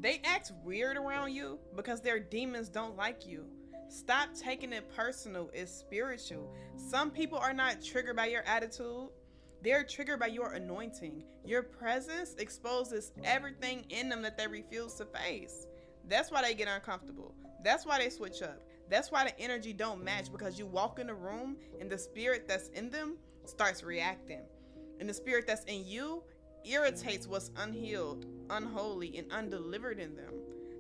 They act weird around you because their demons don't like you. Stop taking it personal. It's spiritual. Some people are not triggered by your attitude. They're triggered by your anointing. Your presence exposes everything in them that they refuse to face. That's why they get uncomfortable. That's why they switch up. That's why the energy don't match, because you walk in the room and the spirit that's in them starts reacting. And the spirit that's in you irritates what's unhealed, unholy, and undelivered in them.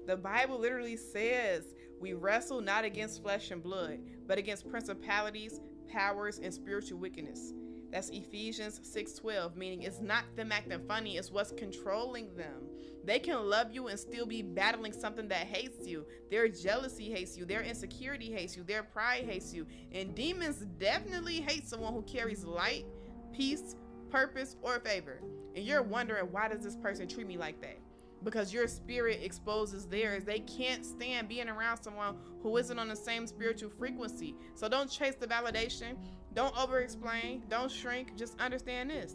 The Bible literally says we wrestle not against flesh and blood, but against principalities, powers, and spiritual wickedness. That's Ephesians 6:12, meaning it's not them acting funny, it's what's controlling them. They can love you and still be battling something that hates you. Their jealousy hates you, their insecurity hates you, their pride hates you. And demons definitely hate someone who carries light, peace, purpose, or favor. And you're wondering, why does this person treat me like that? Because your spirit exposes theirs. They can't stand being around someone who isn't on the same spiritual frequency. So don't chase the validation. Don't over-explain. Don't shrink. Just understand this.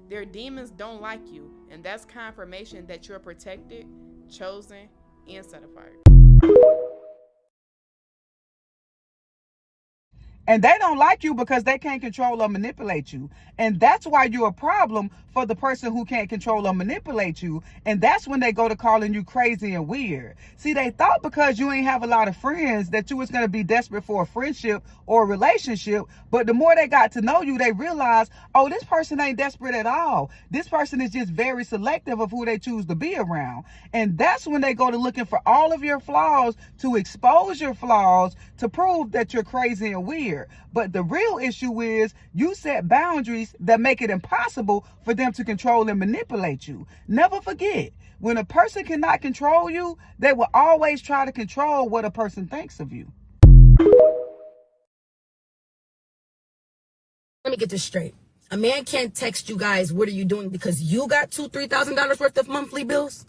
Their demons don't like you. And that's confirmation that you're protected, chosen, and set apart. And they don't like you because they can't control or manipulate you. And that's why you're a problem for the person who can't control or manipulate you. And that's when they go to calling you crazy and weird. See, they thought because you ain't have a lot of friends that you was going to be desperate for a friendship or a relationship. But the more they got to know you, they realized, oh, this person ain't desperate at all. This person is just very selective of who they choose to be around. And that's when they go to looking for all of your flaws, to expose your flaws, to prove that you're crazy and weird. But the real issue is you set boundaries that make it impossible for them to control and manipulate you. Never forget, when a person cannot control you, they will always try to control what a person thinks of you. Let me get this straight. A man can't text you guys, what are you doing, because you got $2,000-$3,000 worth of monthly bills?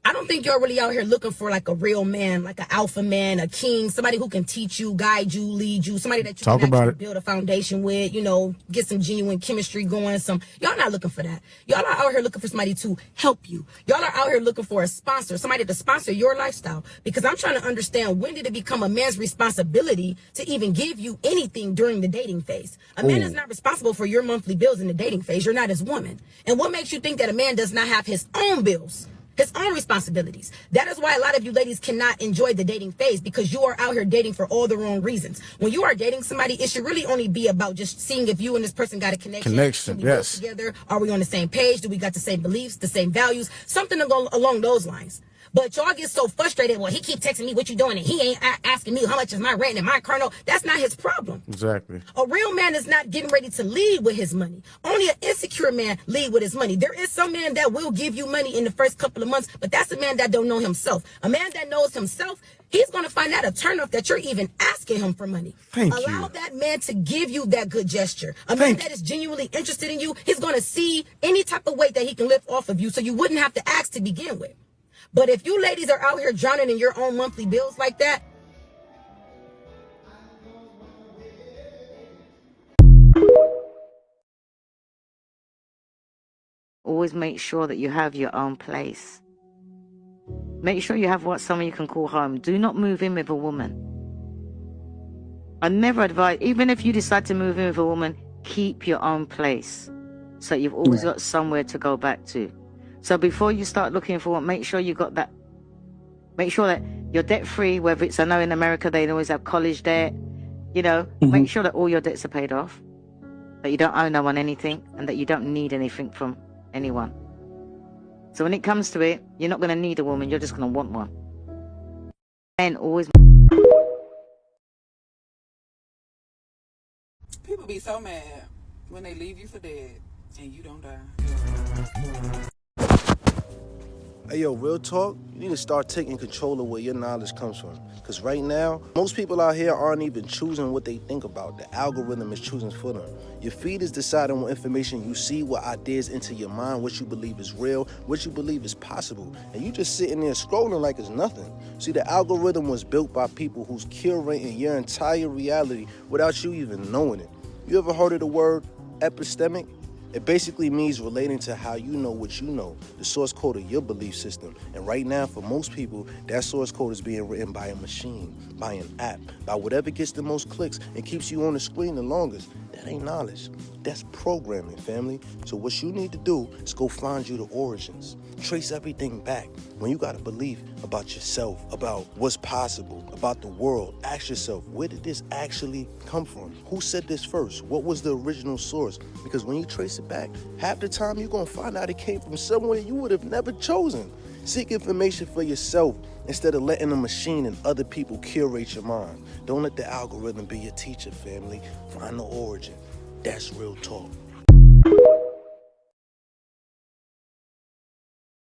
I don't think you're really out here looking for like a real man, like an alpha man, a king, somebody who can teach you, guide you, lead you, somebody that you can actually build a foundation with, you know, get some genuine chemistry going. Y'all not looking for that. Y'all are out here looking for somebody to help you. Y'all are out here looking for a sponsor, somebody to sponsor your lifestyle. Because I'm trying to understand, when did it become a man's responsibility to even give you anything during the dating phase? A man is not responsible for your monthly bills in the dating phase. You're not his woman. And what makes you think that a man does not have his own bills? His own responsibilities. That is why a lot of you ladies cannot enjoy the dating phase, because you are out here dating for all the wrong reasons. When you are dating somebody, it should really only be about just seeing if you and this person got a connection. Do we work together? Are we on the same page? Do we got the same beliefs, the same values? Something along those lines. But y'all get so frustrated. Well, he keep texting me, what you doing? And he ain't asking me how much is my rent and my car note. That's not his problem. Exactly. A real man is not getting ready to lead with his money. Only an insecure man lead with his money. There is some man that will give you money in the first couple of months, but that's a man that don't know himself. A man that knows himself, he's going to find out a turnoff that you're even asking him for money. Allow that man to give you that good gesture. A man that is genuinely interested in you, he's going to see any type of weight that he can lift off of you, so you wouldn't have to ask to begin with. But if you ladies are out here drowning in your own monthly bills like that, always make sure that you have your own place. Make sure you have someone you can call home. Do not move in with a woman. I never advise, even if you decide to move in with a woman, keep your own place, so you've always got somewhere to go back to. So before you start looking for one, make sure you got that. Make sure that you're debt free, whether it's, I know in America they always have college debt, you know, make sure that all your debts are paid off, that you don't owe no one anything, and that you don't need anything from anyone. So when it comes to it, you're not going to need a woman, you're just going to want one. And always. People be so mad when they leave you for dead and you don't die. Hey, yo, real talk, you need to start taking control of where your knowledge comes from. Because right now, most people out here aren't even choosing what they think about. The algorithm is choosing for them. Your feed is deciding what information you see, what ideas enter your mind, what you believe is real, what you believe is possible. And you just sitting there scrolling like it's nothing. See, the algorithm was built by people who's curating your entire reality without you even knowing it. You ever heard of the word epistemic? It basically means relating to how you know what you know, the source code of your belief system. And right now, for most people, that source code is being written by a machine, by an app, by whatever gets the most clicks and keeps you on the screen the longest. That ain't knowledge. That's programming, family. So what you need to do is go find you the origins. Trace everything back. When you got a belief about yourself, about what's possible, about the world, ask yourself, where did this actually come from? Who said this first? What was the original source? Because when you trace it back, half the time you're going to find out it came from somewhere you would have never chosen. Seek information for yourself instead of letting a machine and other people curate your mind. Don't let the algorithm be your teacher, family. Find the origin. That's real talk.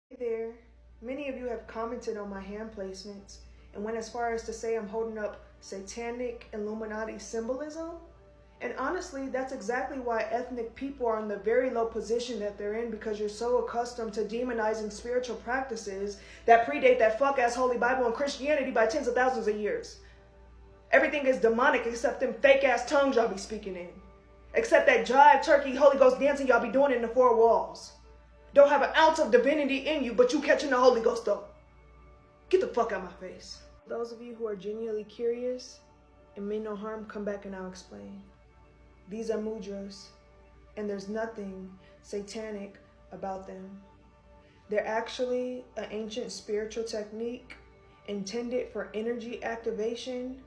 Hey there. Many of you have commented on my hand placements and went as far as to say I'm holding up satanic Illuminati symbolism. And honestly, that's exactly why ethnic people are in the very low position that they're in, because you're so accustomed to demonizing spiritual practices that predate that fuck-ass Holy Bible and Christianity by tens of thousands of years. Everything is demonic except them fake-ass tongues y'all be speaking in. Except that jive, turkey, Holy Ghost dancing y'all be doing in the four walls. Don't have an ounce of divinity in you, but you catching the Holy Ghost though. Get the fuck out of my face. Those of you who are genuinely curious and mean no harm, come back and I'll explain. These are mudras, and there's nothing satanic about them. They're actually an ancient spiritual technique intended for energy activation,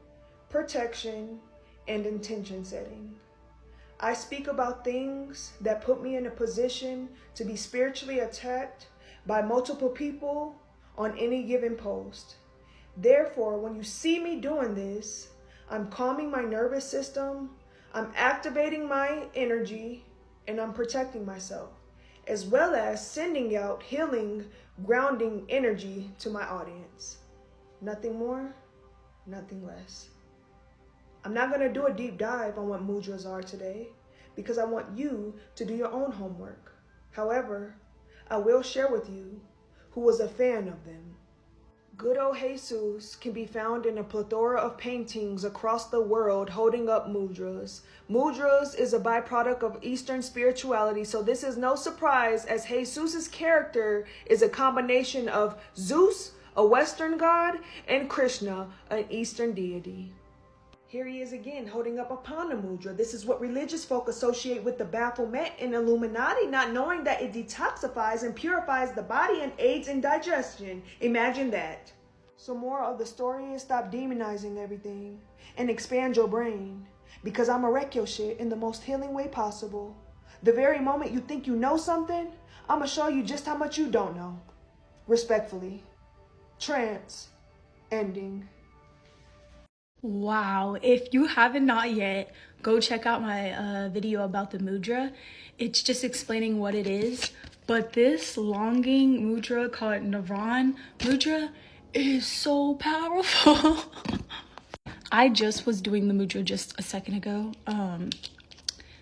protection, and intention setting. I speak about things that put me in a position to be spiritually attacked by multiple people on any given post. Therefore, when you see me doing this, I'm calming my nervous system, I'm activating my energy, and I'm protecting myself, as well as sending out healing, grounding energy to my audience. Nothing more, nothing less. I'm not going to do a deep dive on what mudras are today because I want you to do your own homework. However, I will share with you who was a fan of them. Good old Jesus can be found in a plethora of paintings across the world holding up mudras. Mudras is a byproduct of Eastern spirituality, so this is no surprise as Jesus's character is a combination of Zeus, a Western god, and Krishna, an Eastern deity. Here he is again, holding up a Panda mudra. This is what religious folk associate with the Baphomet and Illuminati, not knowing that it detoxifies and purifies the body and aids in digestion. Imagine that. So moral of the story is stop demonizing everything and expand your brain, because I'ma wreck your shit in the most healing way possible. The very moment you think you know something, I'ma show you just how much you don't know. Respectfully. Trance. Ending. Wow, if you haven't not yet, go check out my video about the mudra. It's just explaining what it is, but this longing mudra called Navran mudra is so powerful. I just was doing the mudra just a second ago,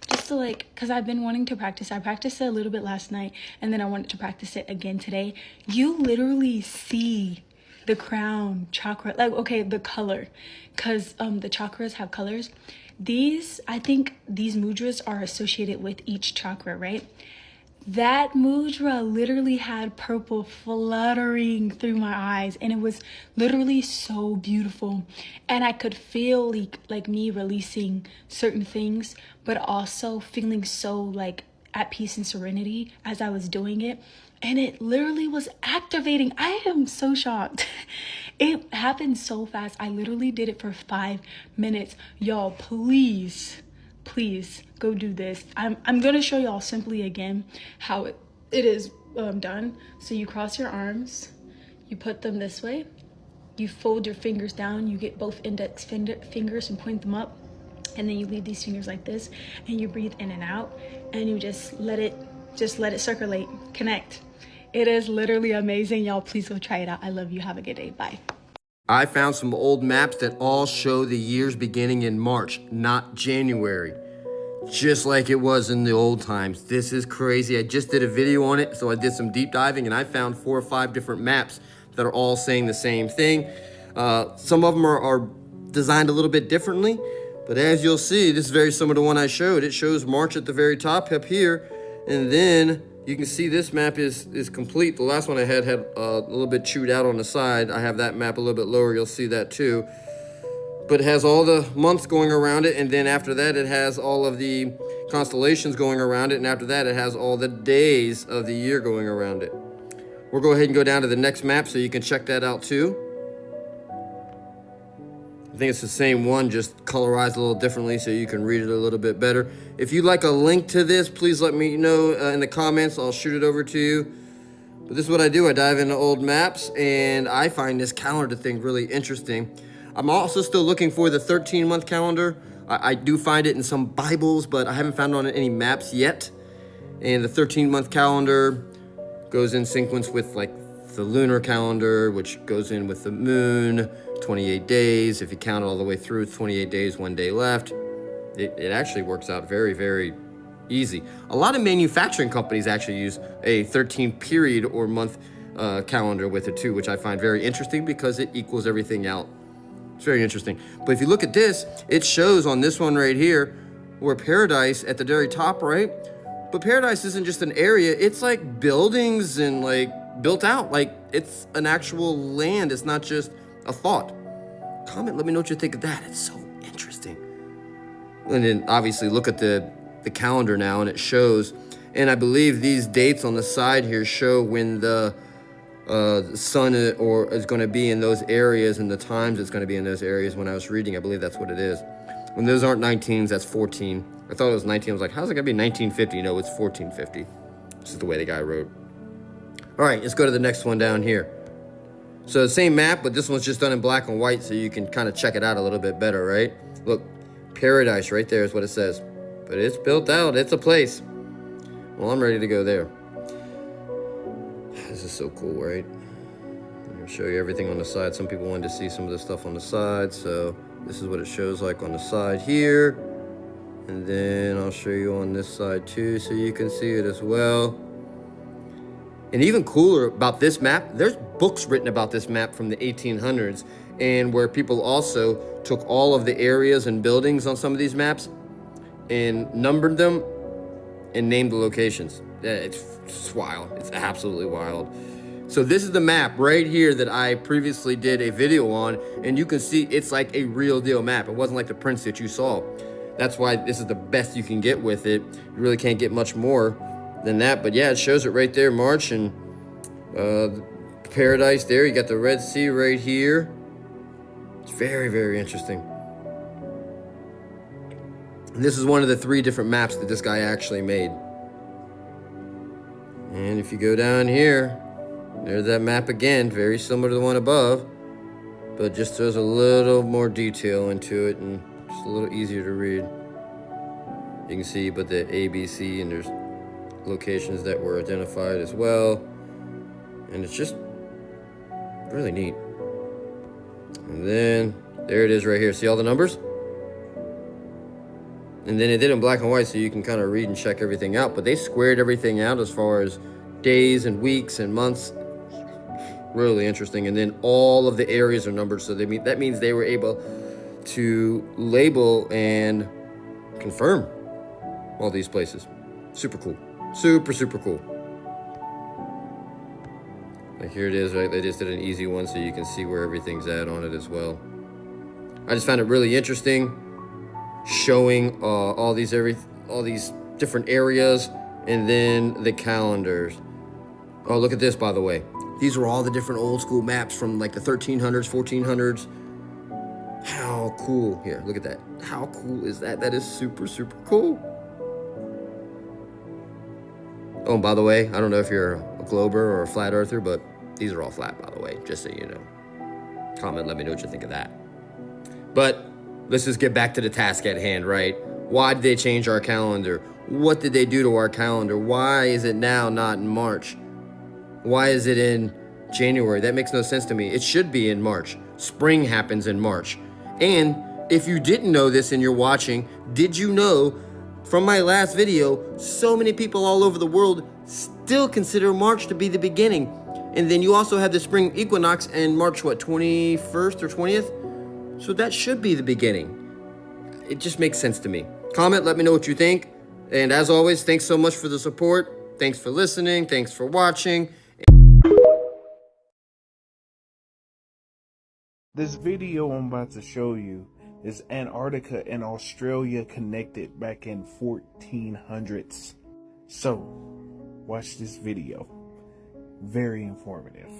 just to because I've been wanting to practice. I practiced it a little bit last night, and then I wanted to practice it again today. You literally see the crown chakra, the color, because the chakras have colors. I think these mudras are associated with each chakra, right? That mudra literally had purple fluttering through my eyes, and it was literally so beautiful. And I could feel like me releasing certain things, but also feeling so at peace and serenity as I was doing it. And it literally was activating. I am so shocked. It happened so fast. I literally did it for 5 minutes. Y'all, please go do this. I'm gonna show y'all simply again how it is done. So you cross your arms, you put them this way, you fold your fingers down, you get both index fingers and point them up, and then you leave these fingers like this, and you breathe in and out, and you just let it circulate, connect. It is literally amazing. Y'all, please go try it out. I love you. Have a good day. Bye. I found some old maps that all show the years beginning in March, not January. Just like it was in the old times. This is crazy. I just did a video on it, so I did some deep diving, and I found 4 or 5 different maps that are all saying the same thing. Some of them are designed a little bit differently, but as you'll see, this is very similar to one I showed. It shows March at the very top up here, And then you can see this map is complete. The last one I had a little bit chewed out on the side. I have that map a little bit lower. You'll see that too. But it has all the months going around it, and then after that it has all of the constellations going around it, and after that it has all the days of the year going around it. We'll go ahead and go down to the next map so you can check that out too. I think it's the same one, just colorized a little differently so you can read it a little bit better. If you'd like a link to this, please let me know in the comments. I'll shoot it over to you. But this is what I do. I dive into old maps, and I find this calendar thing really interesting. I'm also still looking for the 13-month calendar. I do find it in some Bibles, but I haven't found it on any maps yet. And the 13-month calendar goes in sequence with like the lunar calendar, which goes in with the moon, 28 days. If you count it all the way through, it's 28 days, 1 day left. It actually works out very, very easy. A lot of manufacturing companies actually use a 13 period or month calendar with it too, which I find very interesting because it equals everything out. It's very interesting. But if you look at this, it shows on this one right here where paradise at the very top, right? But paradise isn't just an area. It's like buildings and like built out. Like it's an actual land. It's not just a thought. Comment, let me know what you think of that. It's so interesting. And then obviously look at the calendar now, and it shows. And I believe these dates on the side here show when the sun is going to be in those areas and the times it's going to be in those areas. When I was reading, I believe that's what it is. When those aren't 19s, that's 14. I thought it was 19. I was like, how's it going to be 1950? No, it's 1450. This is the way the guy wrote. All right, let's go to the next one down here. So the same map, but this one's just done in black and white so you can kind of check it out a little bit better, right? Look, paradise right there is what it says. But it's built out. It's a place. Well, I'm ready to go there. This is so cool, right? I'm going to show you everything on the side. Some people wanted to see some of the stuff on the side, so this is what it shows like on the side here. And then I'll show you on this side too so you can see it as well. And even cooler about this map, there's books written about this map from the 1800s, and where people also took all of the areas and buildings on some of these maps and numbered them and named the locations. It's wild. It's absolutely wild. So this is the map right here that I previously did a video on, and you can see it's like a real deal map. It wasn't like the prints that you saw. That's why this is the best you can get with it. You really can't get much more than that. But yeah, it shows it right there, March, and paradise there. You got the Red Sea right here. It's very, very interesting. And this is one of the 3 different maps that this guy actually made. And if you go down here, there's that map again, very similar to the one above, but just there's a little more detail into it and just a little easier to read. You can see, but the ABC, and there's locations that were identified as well. And it's just really neat. And then there it is right here. See all the numbers? And then it did in black and white so you can kind of read and check everything out. But they squared everything out as far as days and weeks and months. Really interesting. And then all of the areas are numbered. So that means they were able to label and confirm all these places. Super cool. Super, super cool. Like here it is, right? They just did an easy one so you can see where everything's at on it as well. I just found it really interesting, showing all these different areas, and then the calendars. Oh, look at this, by the way. These are all the different old school maps from like the 1300s, 1400s. How cool. Here, look at that. How cool is that? That is super, super cool. Oh, and by the way, I don't know if you're a glober or a flat earther, but these are all flat, by the way, just so you know. Comment, let me know what you think of that. But let's just get back to the task at hand, right? Why did they change our calendar? What did they do to our calendar? Why is it now not in March? Why is it in January? That makes no sense to me. It should be in March. Spring happens in March. And if you didn't know this and you're watching, did you know from my last video, so many people all over the world still consider March to be the beginning. And then you also have the spring equinox in March, what, 21st or 20th? So that should be the beginning. It just makes sense to me. Comment, let me know what you think. And as always, thanks so much for the support. Thanks for listening. Thanks for watching. This video I'm about to show you is Antarctica and Australia connected back in 1400s. So, watch this video. Very informative.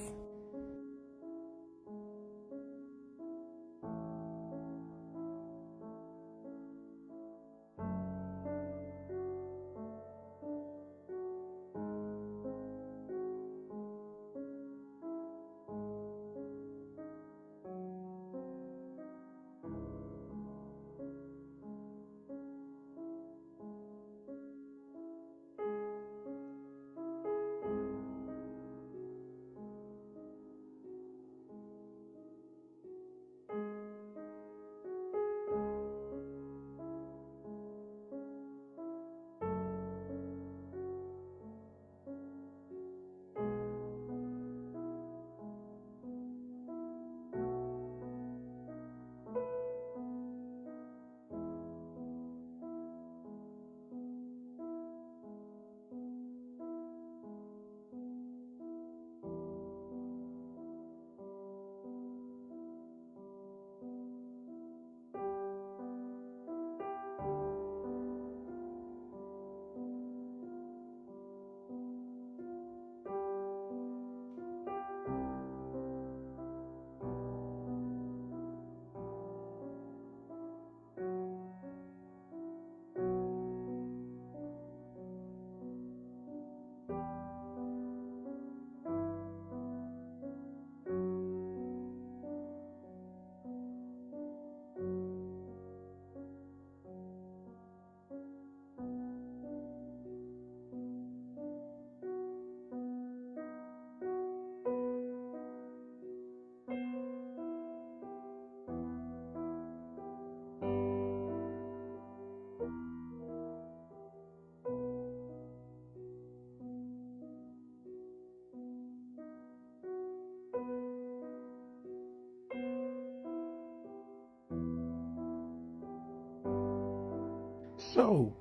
So,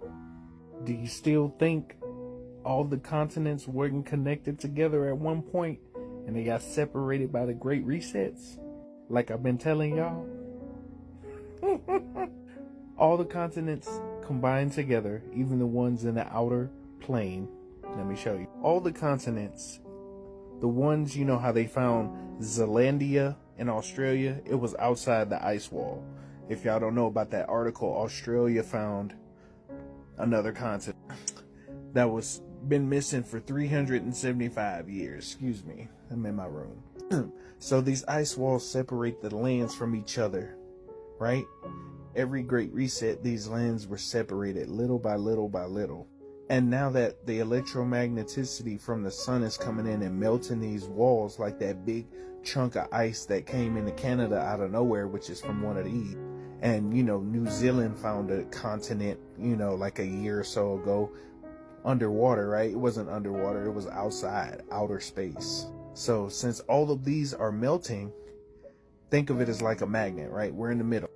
do you still think all the continents weren't connected together at one point and they got separated by the Great Resets? Like I've been telling y'all? All the continents combined together, even the ones in the outer plane. Let me show you. All the continents, the ones, you know how they found Zealandia in Australia? It was outside the ice wall. If y'all don't know about that article, Australia found another continent that was been missing for 375 years. Excuse me, I'm in my room. So these ice walls separate the lands from each other, right? Every Great Reset, these lands were separated little by little by little. And now that the electromagneticity from the sun is coming in and melting these walls, like that big chunk of ice that came into Canada out of nowhere, which is from one of these. And, you know, New Zealand found a continent, you know, like a year or so ago, underwater, right? It wasn't underwater, it was outside, outer space. So since all of these are melting, think of it as like a magnet, right? We're in the middle.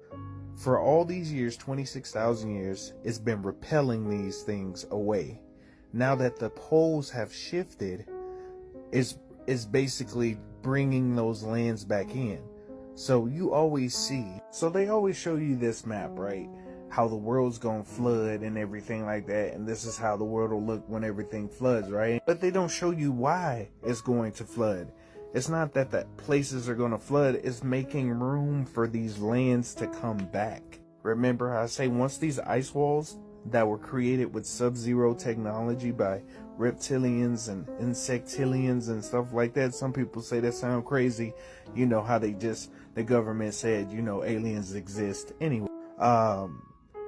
For all these years, 26,000 years, it's been repelling these things away. Now that the poles have shifted, is basically bringing those lands back in. So you always see, so they always show you this map, right? How the world's gonna flood and everything like that. And this is how the world will look when everything floods, right? But they don't show you why it's going to flood. It's not that the places are going to flood. It's making room for these lands to come back. Remember how I say once these ice walls that were created with sub-zero technology by reptilians and insectilians and stuff like that. Some people say that sound crazy. You know how the government said, you know, aliens exist. Anyway,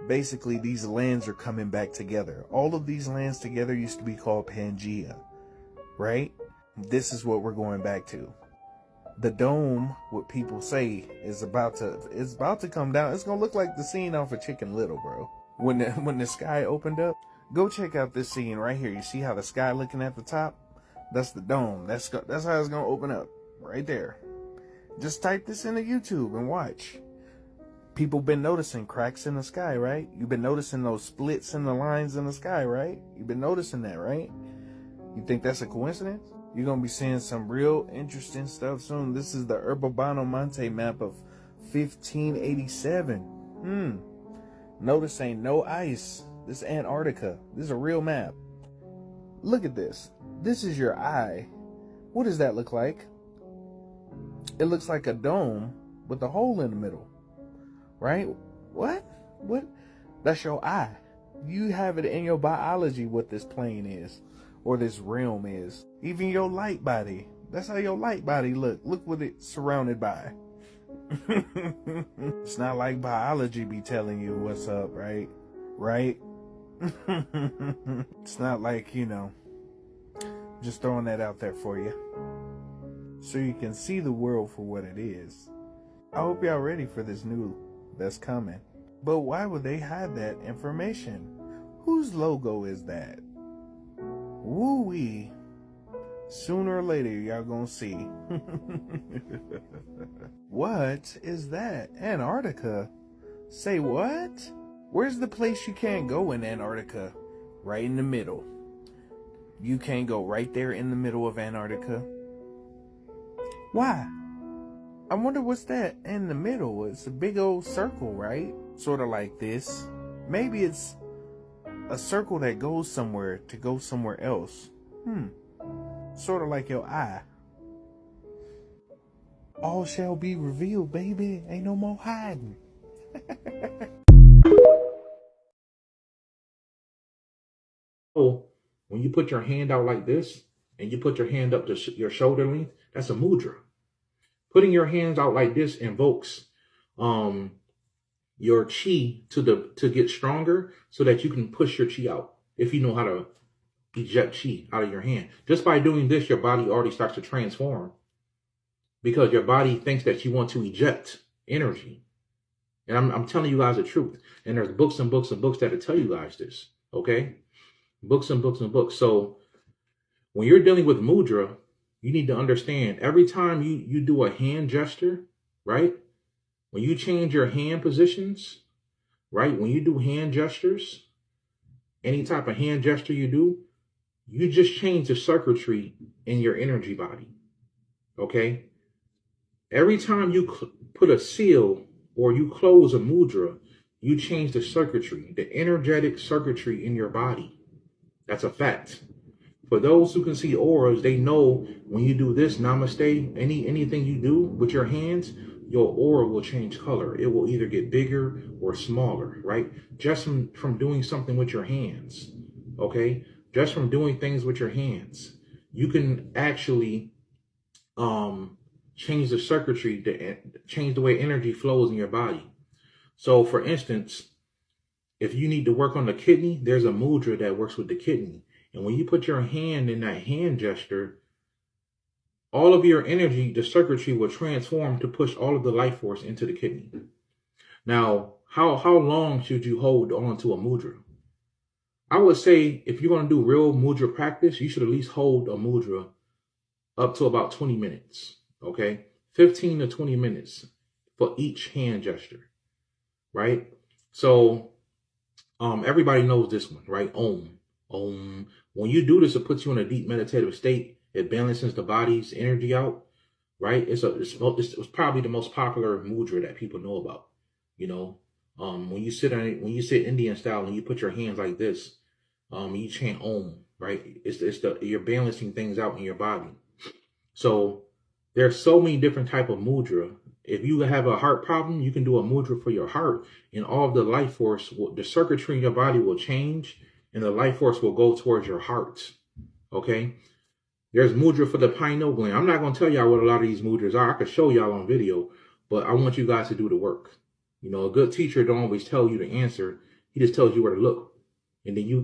basically these lands are coming back together. All of these lands together used to be called Pangea, right? This is what we're going back to. The dome, what people say, is about to come down. It's gonna look like the scene off of Chicken Little, bro. When the sky opened up, go check out this scene right here. You see how the sky looking at the top? That's the dome. That's how it's gonna open up, right there. Just type this into YouTube and watch. People been noticing cracks in the sky, right? You've been noticing those splits in the lines in the sky, right? You've been noticing that, right? You think that's a coincidence? You're going to be seeing some real interesting stuff soon. This is the Urbano Monte map of 1587. Notice ain't no ice. This is Antarctica. This is a real map. Look at this. This is your eye. What does that look like? It looks like a dome with a hole in the middle. Right? What? That's your eye. You have it in your biology what this plane is, or this realm is. Even your light body. That's how your light body look. Look what it's surrounded by. It's not like biology be telling you what's up, right? Right? It's not like, just throwing that out there for you. So you can see the world for what it is. I hope y'all ready for this new that's coming. But why would they hide that information? Whose logo is that? Woo-wee. Sooner or later, y'all gonna see. What is that? Antarctica? Say what? Where's the place you can't go in Antarctica? Right in the middle. You can't go right there in the middle of Antarctica. Why? I wonder what's that in the middle. It's a big old circle, right? Sort of like this. Maybe it's a circle that goes somewhere to go somewhere else. Sort of like your eye. All shall be revealed, baby. Ain't no more hiding. So when you put your hand out like this and you put your hand up to your shoulder length, that's a mudra. Putting your hands out like this invokes your chi to get stronger so that you can push your chi out. If you know how to eject chi out of your hand. Just by doing this, your body already starts to transform because your body thinks that you want to eject energy. And I'm telling you guys the truth. And there's books and books and books that'll tell you guys this. Okay? Books and books and books. So when you're dealing with mudra, you need to understand every time you do a hand gesture, right? When you change your hand positions, right? When you do hand gestures, any type of hand gesture you do, you just change the circuitry in your energy body. Okay? Every time you put a seal or you close a mudra, you change the circuitry, the energetic circuitry in your body. That's a fact. For those who can see auras, they know when you do this namaste, anything you do with your hands, your aura will change color. It will either get bigger or smaller, right? Just from doing something with your hands, okay? Just from doing things with your hands, you can actually change the circuitry, change the way energy flows in your body. So for instance, if you need to work on the kidney, there's a mudra that works with the kidney. And when you put your hand in that hand gesture, all of your energy, the circuitry will transform to push all of the life force into the kidney. Now, how long should you hold on to a mudra? I would say if you're going to do real mudra practice, you should at least hold a mudra up to about 20 minutes. Okay? 15 to 20 minutes for each hand gesture. Right? So, everybody knows this one, right? Om. Om. When you do this, it puts you in a deep meditative state. It balances the body's energy out, right? It's probably the most popular mudra that people know about. When you sit Indian style and you put your hands like this, you chant Om, right? You're balancing things out in your body. So there's so many different type of mudra. If you have a heart problem, you can do a mudra for your heart, and all of the life force, the circuitry in your body will change, and the life force will go towards your heart. Okay? There's mudra for the pineal gland. I'm not going to tell y'all what a lot of these mudras are. I could show y'all on video, but I want you guys to do the work. A good teacher don't always tell you the answer. He just tells you where to look. And then you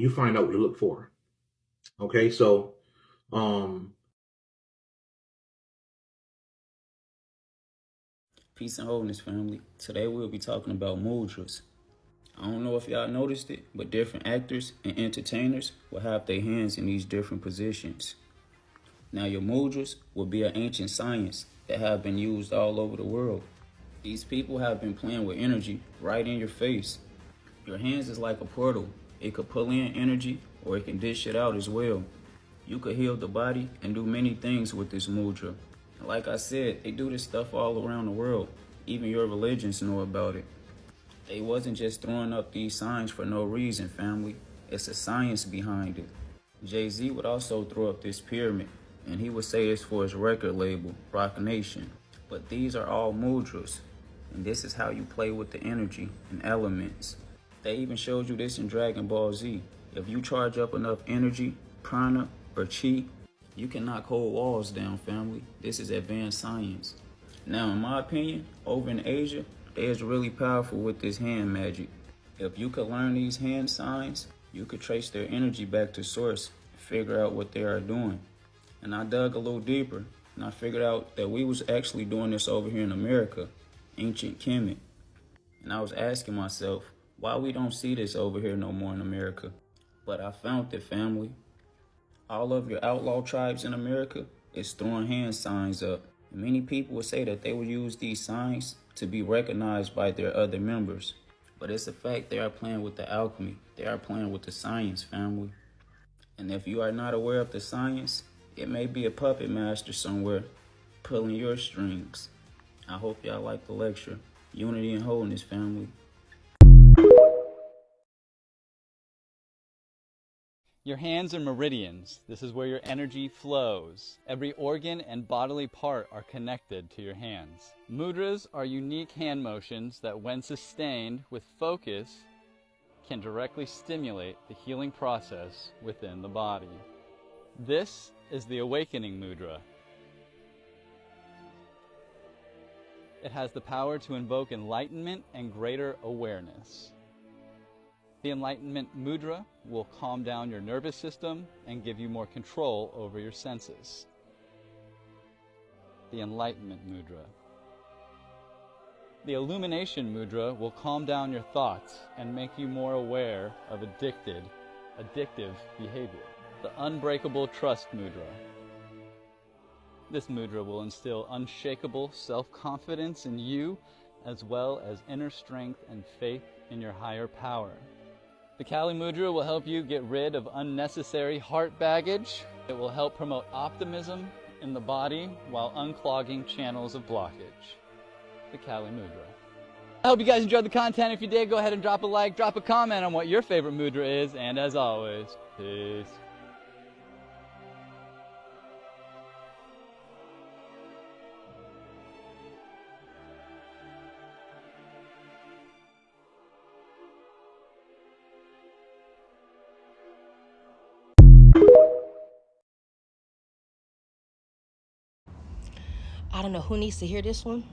find out what to look for. Okay? So, Peace and wholeness, family. Today we'll be talking about mudras. I don't know if y'all noticed it, but different actors and entertainers will have their hands in these different positions. Now, your mudras will be an ancient science that have been used all over the world These people have been playing with energy right in your face. Your hands is like a portal. It could pull in energy or it can dish it out as well. You could heal the body and do many things with this mudra. And like I said, they do this stuff all around the world. Even your religions know about it. They wasn't just throwing up these signs for no reason, family. It's a science behind it. Jay-Z would also throw up this pyramid, and he would say it's for his record label, Roc Nation. But these are all mudras, and this is how you play with the energy and elements. They even showed you this in Dragon Ball Z. If you charge up enough energy, prana, or chi, you can knock whole walls down, family. This is advanced science. Now, in my opinion, over in Asia, they is really powerful with this hand magic. If you could learn these hand signs, you could trace their energy back to source and figure out what they are doing. And I dug a little deeper, and I figured out that we was actually doing this over here in America, ancient Kemet. And I was asking myself, why we don't see this over here no more in America? But I found it, family. All of your outlaw tribes in America is throwing hand signs up. And many people would say that they would use these signs to be recognized by their other members. But it's a fact they are playing with the alchemy. They are playing with the science, family. And if you are not aware of the science, it may be a puppet master somewhere pulling your strings. I hope y'all like the lecture. Unity and wholeness, family. Your hands are meridians. This is where your energy flows. Every organ and bodily part are connected to your hands. Mudras are unique hand motions that, when sustained with focus, can directly stimulate the healing process within the body. This is the Awakening Mudra. It has the power to invoke enlightenment and greater awareness. The Enlightenment Mudra will calm down your nervous system and give you more control over your senses. The Enlightenment Mudra. The Illumination Mudra will calm down your thoughts and make you more aware of addictive behavior. The Unbreakable Trust Mudra. This mudra will instill unshakable self-confidence in you, as well as inner strength and faith in your higher power. The Kali Mudra will help you get rid of unnecessary heart baggage. It will help promote optimism in the body while unclogging channels of blockage. The Kali Mudra. I hope you guys enjoyed the content. If you did, go ahead and drop a like, drop a comment on what your favorite mudra is, and as always, peace. I don't know who needs to hear this one.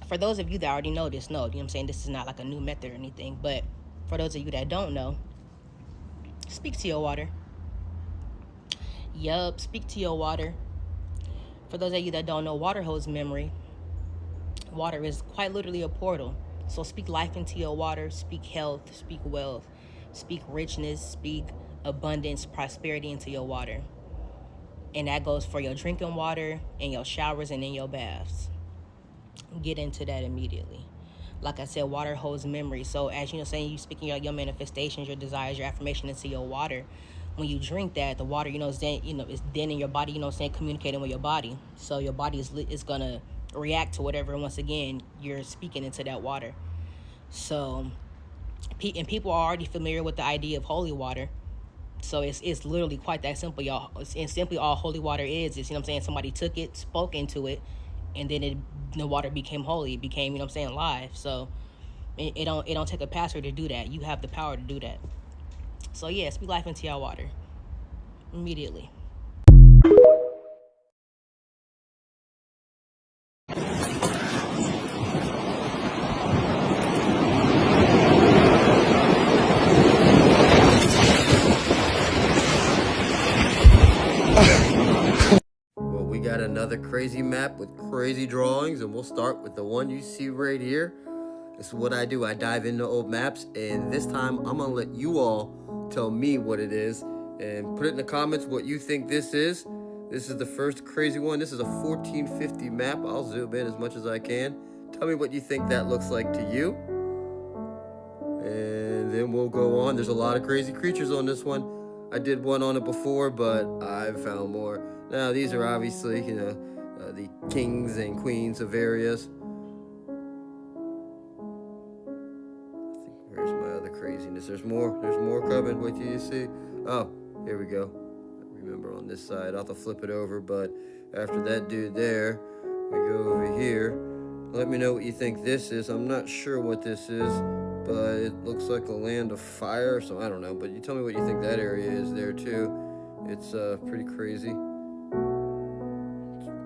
For those of you that already know this, know, you know what I'm saying? This is not like a new method or anything. But for those of you that don't know, speak to your water. Yup, speak to your water. For those of you that don't know, water holds memory. Water is quite literally a portal. So speak life into your water. Speak health, speak wealth, speak richness, speak abundance, prosperity into your water. And that goes for your drinking water, in your showers, and in your baths. Get into that immediately. Like I said, water holds memory. So as you know, saying you speaking your manifestations, your desires, your affirmation into your water. When you drink that, the water, is then, is then in your body, communicating with your body. So your body is gonna react to whatever, once again, you're speaking into that water. So, and people are already familiar with the idea of holy water. So it's literally quite that simple, y'all. And simply all holy water is, somebody took it, spoke into it, and then the water became holy. It became, live. So it don't take a pastor to do that. You have the power to do that. So yeah, speak life into your water immediately. Another crazy map with crazy drawings, and we'll start with the one you see right here. This is what I do. I dive into old maps, and this time I'm gonna let you all tell me what it is, and put it in the comments what you think this is. This is the first crazy one. This is a 1450 map. I'll zoom in as much as I can. Tell me what you think that looks like to you. And then we'll go on. There's a lot of crazy creatures on this one. I did one on it before, but I've found more. Now, these are obviously, the kings and queens of areas. I think, where's my other craziness? There's more coming. What do you see? Oh, here we go. Remember on this side, I'll have to flip it over, but after that dude there, we go over here. Let me know what you think this is. I'm not sure what this is, but it looks like a land of fire, so I don't know, but you tell me what you think that area is there too. It's pretty crazy.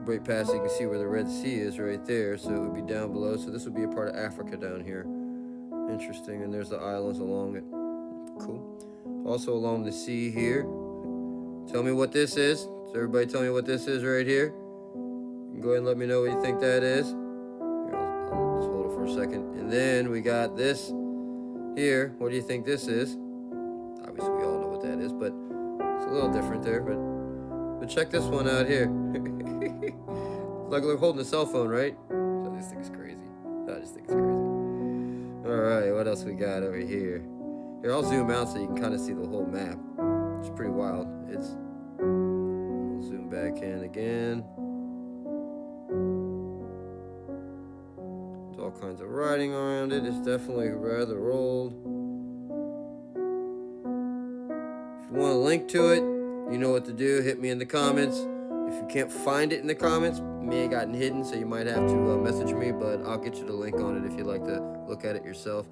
Right past, you can see where the Red Sea is right there, so it would be down below. So this would be a part of Africa down here. Interesting, and there's the islands along it. Cool. Also along the sea here. Tell me what this is. So everybody tell me what this is right here. You can go ahead and let me know what you think that is. Here, I'll just hold it for a second. And then we got this here. What do you think this is? Obviously we all know what that is, but it's a little different there. But check this one out here. Like we're holding a cell phone, right? So this thing is crazy. I just think it's crazy. Alright, what else we got over here? Here, I'll zoom out so you can kind of see the whole map. It's pretty wild. We'll zoom back in again. There's all kinds of writing around it. It's definitely rather old. If you want a link to it, you know what to do. Hit me in the comments. If you can't find it in the comments, it may have gotten hidden, so you might have to message me, but I'll get you the link on it if you'd like to look at it yourself,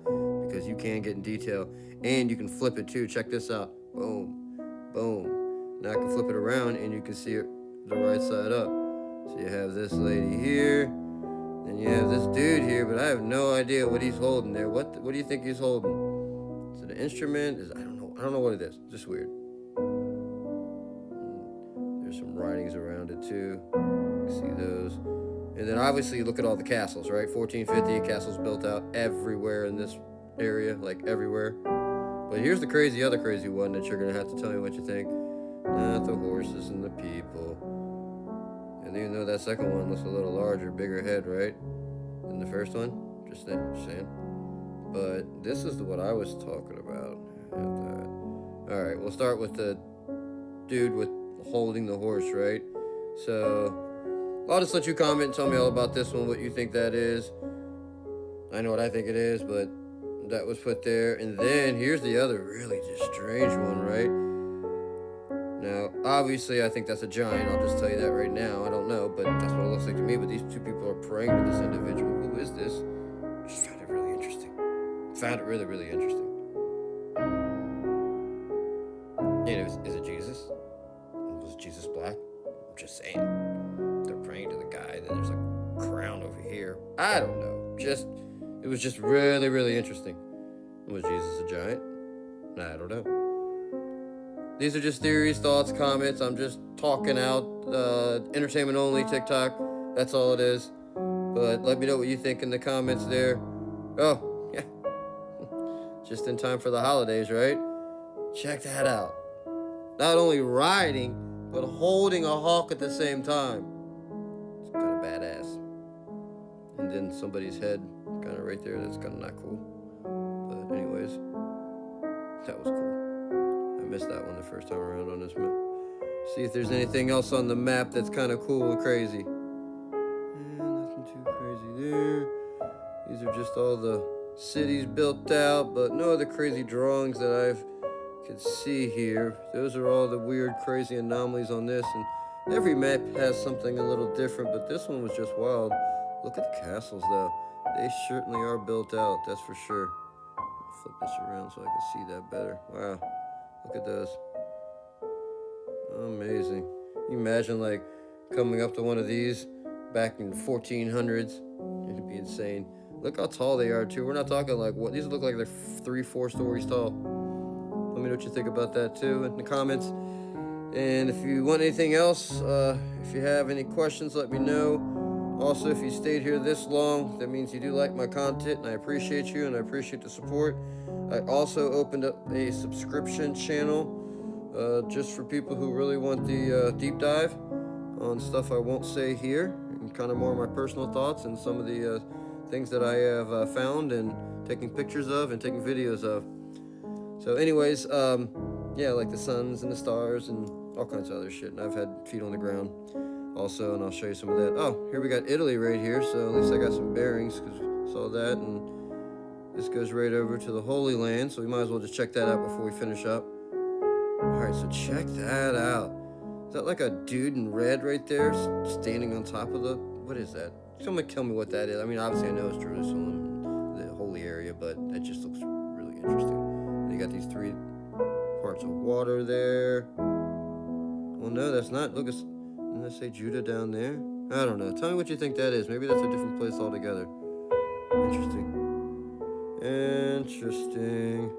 because you can get in detail. And you can flip it too. Check this out. Boom. Boom. Now I can flip it around and you can see it the right side up. So you have this lady here, then you have this dude here, but I have no idea what he's holding there. What do you think he's holding? Is it an instrument? I don't know what it is. Just weird. There's some writings around it too. You can see those. And then obviously you look at all the castles, right? 1450 castles built out everywhere in this area, like everywhere. But here's the other crazy one that you're gonna have to tell me what you think. Not the horses and the people. And even though that second one looks a little larger, bigger head, right? Than the first one. Just saying. But this is what I was talking about. Alright, we'll start with the dude with holding the horse, right? So I'll just let you comment and tell me all about this one, what you think that is. I know what I think it is, but that was put there. And then here's the other really just strange one, right? Now, obviously, I think that's a giant. I'll just tell you that right now. I don't know, but that's what it looks like to me. But these two people are praying to this individual. Who is this? Just found it really interesting. Found it really, really interesting. And is it Jesus? Was Jesus black? I'm just saying. They're praying to the guy. Then there's a crown over here. I don't know. It was just really, really interesting. Was Jesus a giant? I don't know. These are just theories, thoughts, comments. I'm just talking out. Entertainment only, TikTok. That's all it is. But let me know what you think in the comments there. Oh, yeah. Just in time for the holidays, right? Check that out. Not only riding, but holding a hawk at the same time. It's kind of badass. And then somebody's head kind of right there. That's kind of not cool. But anyways, that was cool. I missed that one the first time around on this map. See if there's anything else on the map that's kind of cool and crazy. Nothing too crazy there. These are just all the cities built out, but no other crazy drawings that I could see here. Those are all the weird, crazy anomalies on this, and every map has something a little different, but this one was just wild. Look at the castles, though. They certainly are built out, that's for sure. I'll flip this around so I can see that better. Wow. Look at those. Amazing. Can you imagine, like, coming up to one of these back in the 1400s? It'd be insane. Look how tall they are, too. We're not talking like, what? These look like they're 3-4 stories tall. Let me know what you think about that, too, in the comments. And if you want anything else, if you have any questions, let me know. Also, if you stayed here this long, that means you do like my content, and I appreciate you, and I appreciate the support. I also opened up a subscription channel just for people who really want the deep dive on stuff I won't say here, and kind of more of my personal thoughts and some of the things that I have found and taking pictures of and taking videos of. So anyways, yeah, like the suns and the stars and all kinds of other shit. And I've had feet on the ground also, and I'll show you some of that. Oh, here we got Italy right here, so at least I got some bearings because we saw that. And this goes right over to the Holy Land, so we might as well just check that out before we finish up. All right, so check that out. Is that like a dude in red right there standing on top of the, what is that? Somebody tell me what that is. I mean, obviously I know it's Jerusalem, the holy area, but it just looks really interesting. And you got these 3 parts of water there. Well, no, that's not. Look, didn't I say Judah down there? I don't know. Tell me what you think that is. Maybe that's a different place altogether. Interesting. Interesting.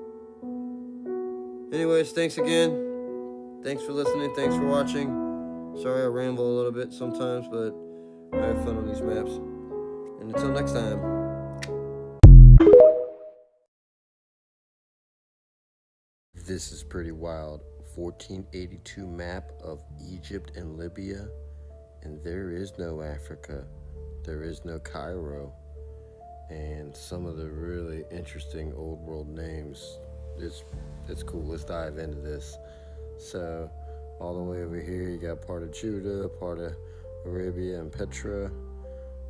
Anyways, thanks again. Thanks for listening. Thanks for watching. Sorry I ramble a little bit sometimes, but I have fun on these maps. And until next time. This is pretty wild. 1482 map of Egypt and Libya. And there is no Africa. There is no Cairo. And some of the really interesting old world names. It's cool. Let's dive into this. So, all the way over here, you got part of Judah, part of Arabia and Petra.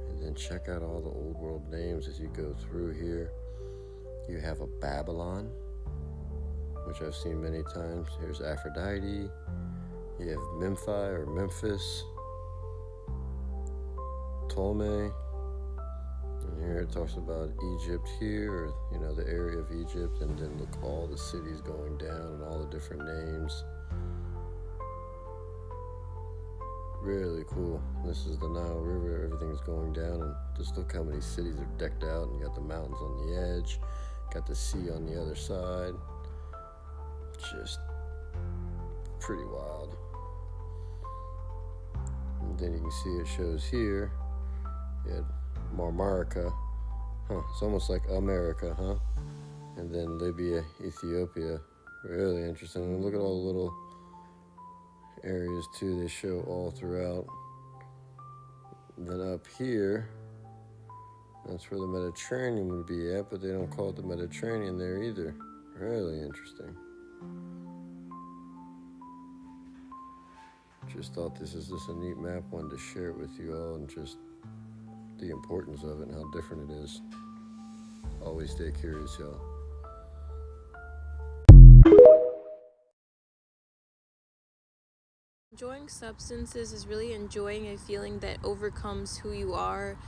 And then check out all the old world names as you go through here. You have a Babylon, which I've seen many times. Here's Aphrodite. You have Memphi or Memphis. Ptolemy. And here it talks about Egypt here, or, you know, the area of Egypt. And then look, all the cities going down and all the different names. Really cool. This is the Nile River. Everything's going down, and just look how many cities are decked out. And you got the mountains on the edge, got the sea on the other side. Just pretty wild. And then you can see it shows here. You had Marmarica. It's almost like America, huh? And then Libya, Ethiopia. Really interesting. And look at all the little areas too they show all throughout. And then up here, that's where the Mediterranean would be at, but they don't call it the Mediterranean there either. Really interesting. Just thought this is just a neat map, wanted to share it with you all, and just the importance of it and how different it is. Always stay curious, y'all. Enjoying substances is really enjoying a feeling that overcomes who you are,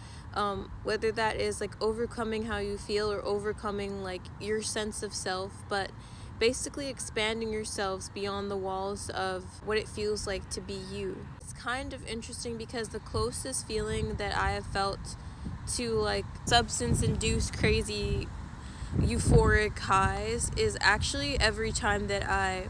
whether that is like overcoming how you feel or overcoming like your sense of self, but basically expanding yourselves beyond the walls of what it feels like to be you. It's kind of interesting because the closest feeling that I have felt to like substance-induced crazy euphoric highs is actually every time that I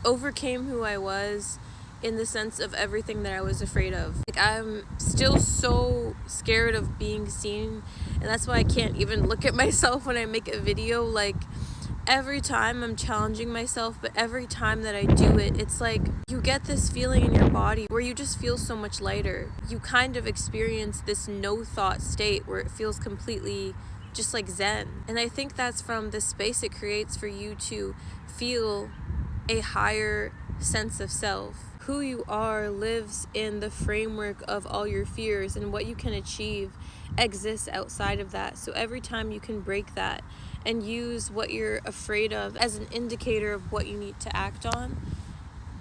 overcame who I was in the sense of everything that I was afraid of. Like, I'm still so scared of being seen, and that's why I can't even look at myself when I make a video. Like, every time I'm challenging myself, but every time that I do it, it's like you get this feeling in your body where you just feel so much lighter. You kind of experience this no thought state where it feels completely just like zen. And I think that's from the space it creates for you to feel a higher sense of self. Who you are lives in the framework of all your fears, and what you can achieve exists outside of that. So every time you can break that and use what you're afraid of as an indicator of what you need to act on,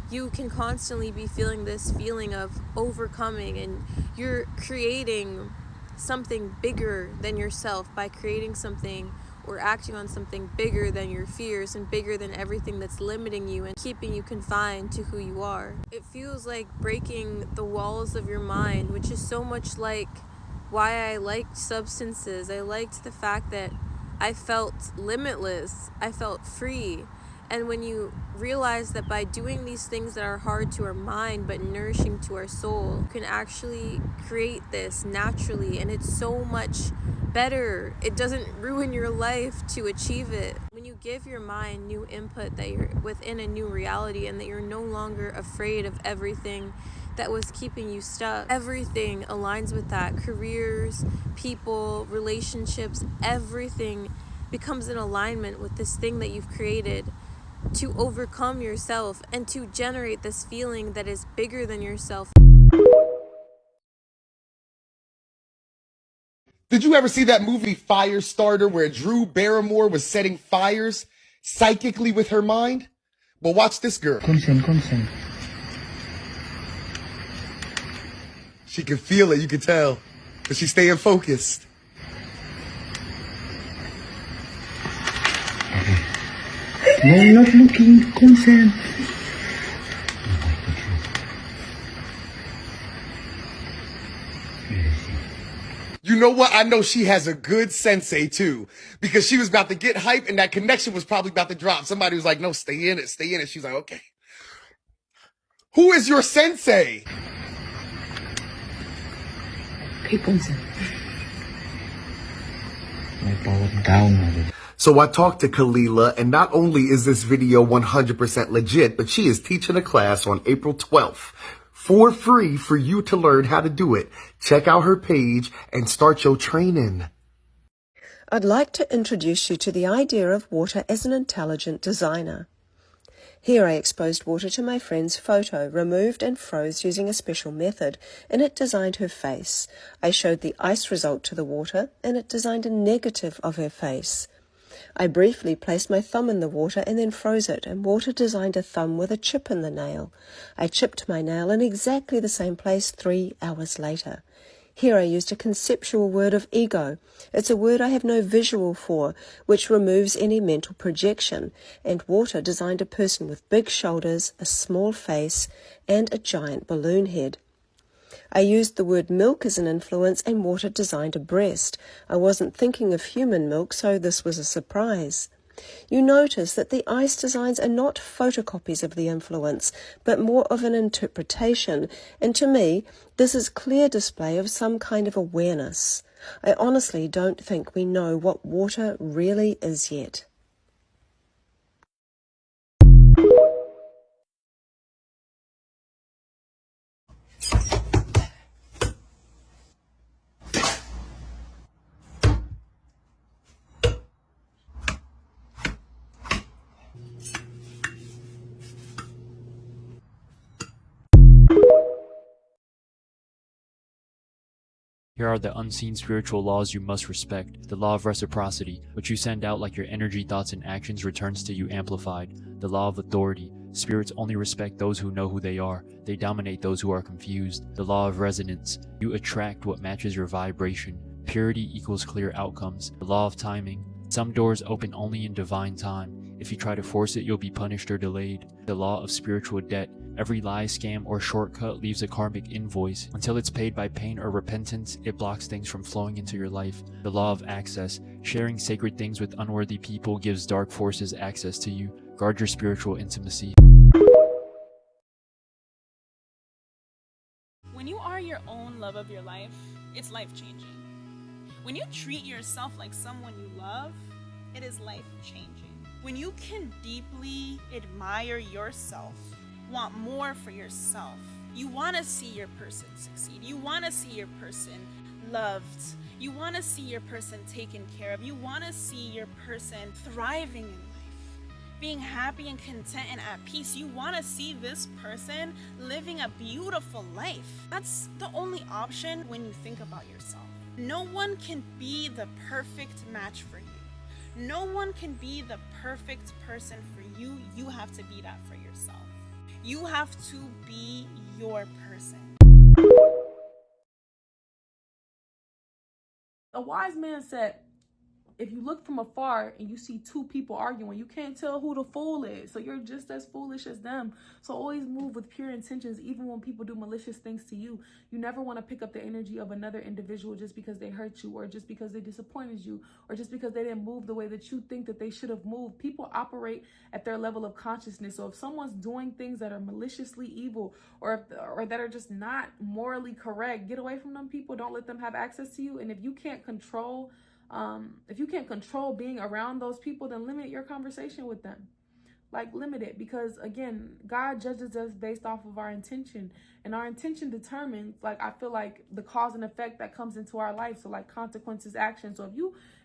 you can constantly be feeling this feeling of overcoming, and you're creating something bigger than yourself by creating something or acting on something bigger than your fears and bigger than everything that's limiting you and keeping you confined to who you are. It feels like breaking the walls of your mind, which is so much like why I liked substances. I liked the fact that I felt limitless, I felt free. And when you realize that by doing these things that are hard to our mind but nourishing to our soul, you can actually create this naturally, and it's so much better. It doesn't ruin your life to achieve it. When you give your mind new input that you're within a new reality and that you're no longer afraid of everything that was keeping you stuck. Everything aligns with that. Careers, people, relationships, everything becomes in alignment with this thing that you've created to overcome yourself and to generate this feeling that is bigger than yourself. Did you ever see that movie Firestarter where Drew Barrymore was setting fires psychically with her mind? Well, watch this girl. Consent. She can feel it, you can tell, but she's staying focused. No, not looking. Consent. You know what? I know she has a good sensei too, because she was about to get hype and that connection was probably about to drop. Somebody was like, no, stay in it, stay in it. She's like, okay. Who is your sensei? Keep consent. My power down. So I talked to Kalila, and not only is this video 100% legit, but she is teaching a class on April 12th. For free for you to learn how to do it. Check out her page and start your training. I'd like to introduce you to the idea of water as an intelligent designer. Here I exposed water to my friend's photo, removed and froze using a special method, and it designed her face. I showed the ice result to the water, and it designed a negative of her face. I briefly placed my thumb in the water and then froze it, and water designed a thumb with a chip in the nail. I chipped my nail in exactly the same place 3 hours later. Here I used a conceptual word of ego. It's a word I have no visual for, which removes any mental projection, and water designed a person with big shoulders, a small face, and a giant balloon head. I used the word milk as an influence, and water designed a breast. I wasn't thinking of human milk, so this was a surprise. You notice that the ice designs are not photocopies of the influence, but more of an interpretation, and to me, this is clear display of some kind of awareness. I honestly don't think we know what water really is yet. Here are the unseen spiritual laws you must respect. The law of reciprocity, which you send out like your energy, thoughts, and actions returns to you amplified. The law of authority. Spirits only respect those who know who they are. They dominate those who are confused. The law of resonance. You attract what matches your vibration. Purity equals clear outcomes. The law of timing. Some doors open only in divine time. If you try to force it, you'll be punished or delayed. The law of spiritual debt. Every lie, scam, or shortcut leaves a karmic invoice. Until it's paid by pain or repentance, it blocks things from flowing into your life. The law of access. Sharing sacred things with unworthy people gives dark forces access to you. Guard your spiritual intimacy. When you are your own love of your life, it's life-changing. When you treat yourself like someone you love, it is life-changing. When you can deeply admire yourself, want more for yourself, you want to see your person succeed, you want to see your person loved, you want to see your person taken care of, you want to see your person thriving in life, being happy and content and at peace. You want to see this person living a beautiful life. That's the only option when you think about yourself. No one can be the perfect match for you. No one can be the perfect person for you. You have to be that for yourself. You have to be your person. A wise man said, if you look from afar and you see two people arguing, you can't tell who the fool is. So you're just as foolish as them. So always move with pure intentions, even when people do malicious things to you. You never want to pick up the energy of another individual just because they hurt you, or just because they disappointed you, or just because they didn't move the way that you think that they should have moved. People operate at their level of consciousness. So if someone's doing things that are maliciously evil, or that are just not morally correct, get away from them people. Don't let them have access to you. And if you can't control being around those people, then limit your conversation with them. like limit it, because again, God judges us based off of our intention, and our intention determines, like, I feel like the cause and effect that comes into our life. So like consequences, action. So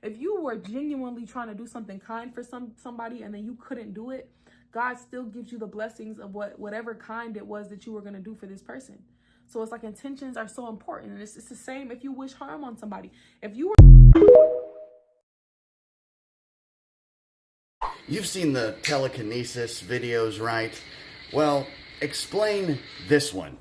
if you were genuinely trying to do something kind for somebody and then you couldn't do it, God still gives you the blessings of whatever kind it was that you were going to do for this person. So it's like intentions are so important, and it's the same if you wish harm on somebody. If you were You've seen the telekinesis videos, right? Well, explain this one.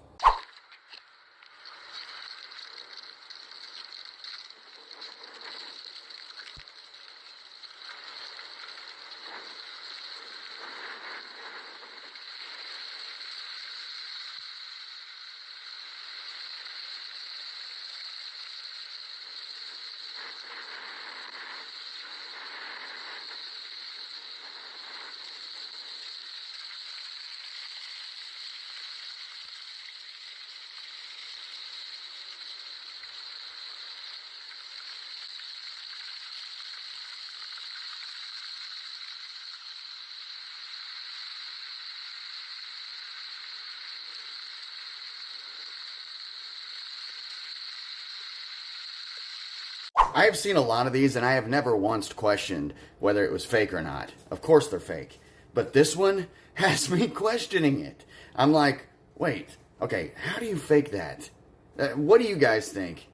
I have seen a lot of these, and I have never once questioned whether it was fake or not. Of course they're fake. But this one has me questioning it. I'm like, wait, okay, how do you fake that? What do you guys think?